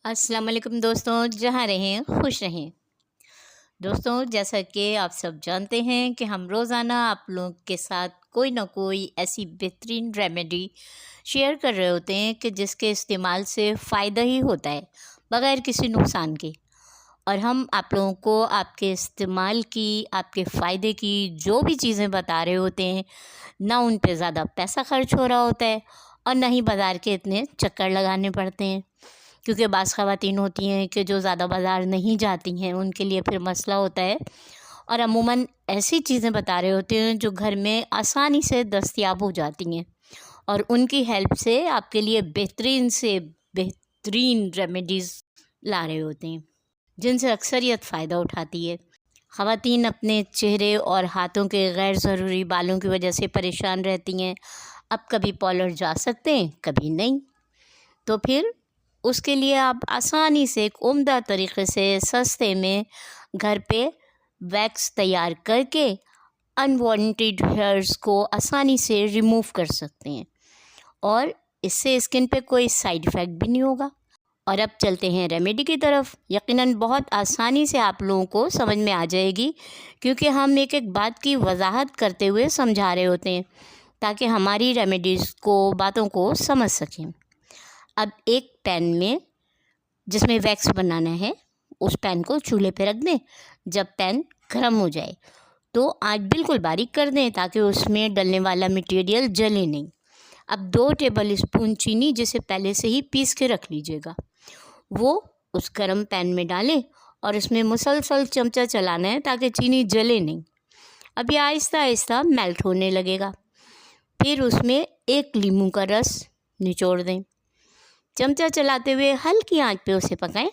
अस्सलाम वालेकुम दोस्तों, जहाँ रहें खुश रहें। दोस्तों, जैसा कि आप सब जानते हैं कि हम रोज़ाना आप लोग के साथ कोई ना कोई ऐसी बेहतरीन रेमेडी शेयर कर रहे होते हैं कि जिसके इस्तेमाल से फ़ायदा ही होता है बग़ैर किसी नुकसान के। और हम आप लोगों को आपके इस्तेमाल की, आपके फ़ायदे की जो भी चीज़ें बता रहे होते हैं, ना उन पे ज़्यादा पैसा खर्च हो रहा होता है और ना ही बाज़ार के इतने चक्कर लगाने पड़ते हैं। क्योंकि बाज़ ख़वातीन होती हैं कि जो ज़्यादा बाज़ार नहीं जाती हैं, उनके लिए फिर मसला होता है। और अमूमन ऐसी चीज़ें बता रहे होते हैं जो घर में आसानी से दस्तयाब हो जाती हैं और उनकी हेल्प से आपके लिए बेहतरीन से बेहतरीन रेमेडीज़ ला रहे होते हैं, जिनसे अक्सरियत फ़ायदा उठाती है। ख़वातीन अपने चेहरे और हाथों के गैर ज़रूरी बालों की वजह से परेशान रहती हैं। अब कभी पार्लर जा सकते हैं, कभी नहीं। तो फिर उसके लिए आप आसानी से एक उम्दा तरीक़े से सस्ते में घर पे वैक्स तैयार करके अनवांटेड हेयर्स को आसानी से रिमूव कर सकते हैं और इससे स्किन पे कोई साइड इफ़ेक्ट भी नहीं होगा। और अब चलते हैं रेमेडी की तरफ। यकीनन बहुत आसानी से आप लोगों को समझ में आ जाएगी, क्योंकि हम एक एक बात की वजाहत करते हुए समझा रहे होते हैं ताकि हमारी रेमेडीज़ को, बातों को समझ सकें। अब एक पैन में जिसमें वैक्स बनाना है, उस पैन को चूल्हे पे रख दें। जब पैन गर्म हो जाए तो आंच बिल्कुल बारीक कर दें ताकि उसमें डलने वाला मटेरियल जले नहीं। अब 2 टेबल स्पून चीनी, जिसे पहले से ही पीस के रख लीजिएगा, वो उस गर्म पैन में डालें और इसमें मुसलसल चमचा चलाना है ताकि चीनी जले नहीं। अब ये आहिस्ता आहिस्ता मेल्ट होने लगेगा। फिर उसमें 1 लीमू का रस निचोड़ दें। चमचा चलाते हुए हल्की आंच पे उसे पकाएं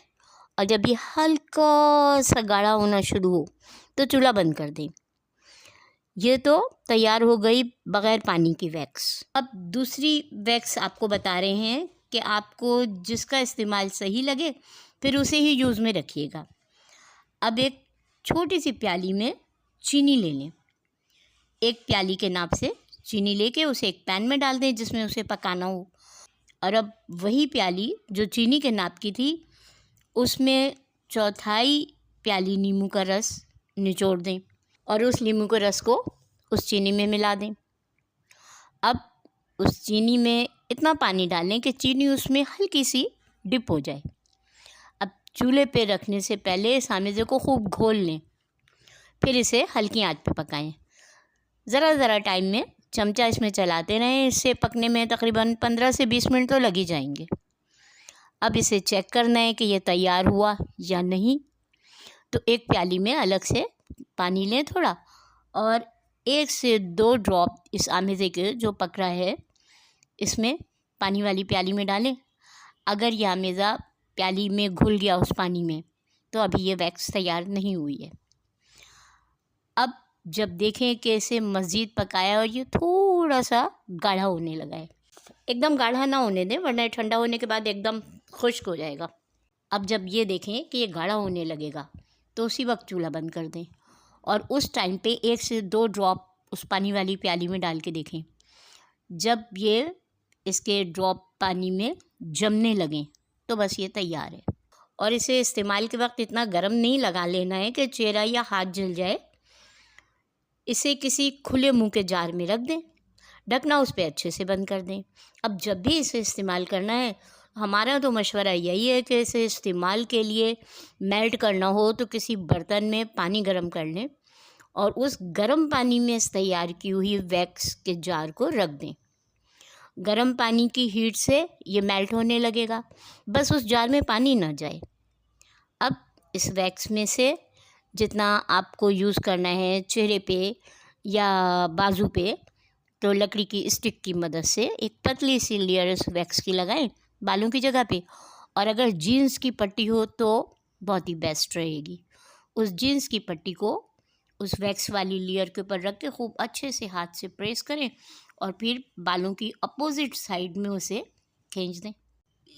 और जब ये हल्का सा गाढ़ा होना शुरू हो तो चूल्हा बंद कर दें। ये तो तैयार हो गई बग़ैर पानी की वैक्स। अब दूसरी वैक्स आपको बता रहे हैं कि आपको जिसका इस्तेमाल सही लगे फिर उसे ही यूज़ में रखिएगा। अब एक छोटी सी प्याली में चीनी ले लें। 1 प्याली के नाप से चीनी लेके उसे एक पैन में डाल दें जिसमें उसे पकाना हो। और अब वही प्याली जो चीनी के नाप की थी, उसमें 1/4 प्याली नींबू का रस निचोड़ दें और उस नींबू के रस को उस चीनी में मिला दें। अब उस चीनी में इतना पानी डालें कि चीनी उसमें हल्की सी डिप हो जाए। अब चूल्हे पे रखने से पहले इस आमेज़े को खूब घोल लें, फिर इसे हल्की आंच पे पकाएं। ज़रा ज़रा टाइम में चमचा इसमें चलाते रहें। इससे पकने में तकरीबन 15 से 20 मिनट तो लग ही जाएंगे। अब इसे चेक करना है कि ये तैयार हुआ या नहीं। तो एक प्याली में अलग से पानी लें थोड़ा और 1 से 2 ड्रॉप इस आमेज़े के जो पक रहा है इसमें पानी वाली प्याली में डालें। अगर यह आमेज़ा प्याली में घुल गया उस पानी में तो अभी ये वैक्स तैयार नहीं हुई है। अब जब देखें कि इसे मज़ीद पकाया और ये थोड़ा सा गाढ़ा होने लगा है, एकदम गाढ़ा ना होने दें वरना ठंडा होने के बाद एकदम खुश्क हो जाएगा। अब जब ये देखें कि ये गाढ़ा होने लगेगा तो उसी वक्त चूल्हा बंद कर दें और उस टाइम पे 1 से 2 ड्रॉप उस पानी वाली प्याली में डाल के देखें। जब ये इसके ड्रॉप पानी में जमने लगें तो बस ये तैयार है। और इसे इस्तेमाल के वक्त इतना गर्म नहीं लगा लेना है कि चेहरा या हाथ जल जाए। इसे किसी खुले मुंह के जार में रख दें, ढकना उस पर अच्छे से बंद कर दें। अब जब भी इसे इस्तेमाल करना है, हमारा तो मशवरा यही है कि इसे इस्तेमाल के लिए मेल्ट करना हो तो किसी बर्तन में पानी गर्म कर लें और उस गर्म पानी में इस तैयार की हुई वैक्स के जार को रख दें। गर्म पानी की हीट से ये मेल्ट होने लगेगा, बस उस जार में पानी ना जाए। अब इस वैक्स में से जितना आपको यूज़ करना है चेहरे पे या बाजू पे, तो लकड़ी की स्टिक की मदद से एक पतली सी लेयर इस वैक्स की लगाएं बालों की जगह पे। और अगर जीन्स की पट्टी हो तो बहुत ही बेस्ट रहेगी। उस जीन्स की पट्टी को उस वैक्स वाली लेयर के ऊपर रख के खूब अच्छे से हाथ से प्रेस करें और फिर बालों की अपोजिट साइड में उसे खींच दें।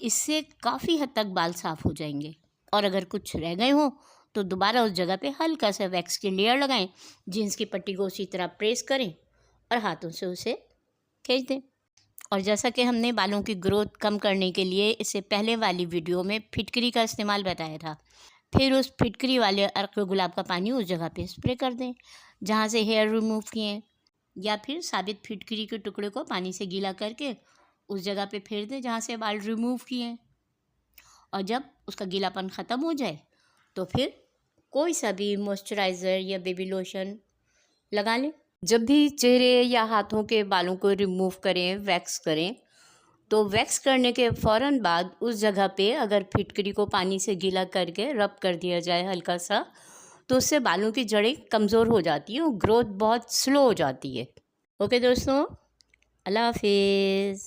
इससे काफ़ी हद तक बाल साफ़ हो जाएंगे। और अगर कुछ रह गए हों तो दोबारा उस जगह पे हल्का सा वैक्स की लेयर लगाएं, जीन्स की पट्टी को उसी तरह प्रेस करें और हाथों से उसे खींच दें और जैसा कि हमने बालों की ग्रोथ कम करने के लिए इससे पहले वाली वीडियो में फिटकरी का इस्तेमाल बताया था, फिर उस फिटकरी वाले अर्क गुलाब का पानी उस जगह पे स्प्रे कर दें जहाँ से हेयर रिमूव किए, या फिर साबित फिटकरी के टुकड़े को पानी से गीला करके उस जगह पे फेर दें जहाँ से बाल रिमूव किए। और जब उसका गीलापन ख़त्म हो जाए तो फिर कोई सा भी मॉइस्चराइज़र या बेबी लोशन लगा लें। जब भी चेहरे या हाथों के बालों को रिमूव करें, वैक्स करें, तो वैक्स करने के फ़ौरन बाद उस जगह पे अगर फिटकरी को पानी से गीला करके रब कर दिया जाए हल्का सा, तो उससे बालों की जड़ें कमज़ोर हो जाती हैं और ग्रोथ बहुत स्लो हो जाती है। ओके दोस्तों, अल्लाह हाफिज़।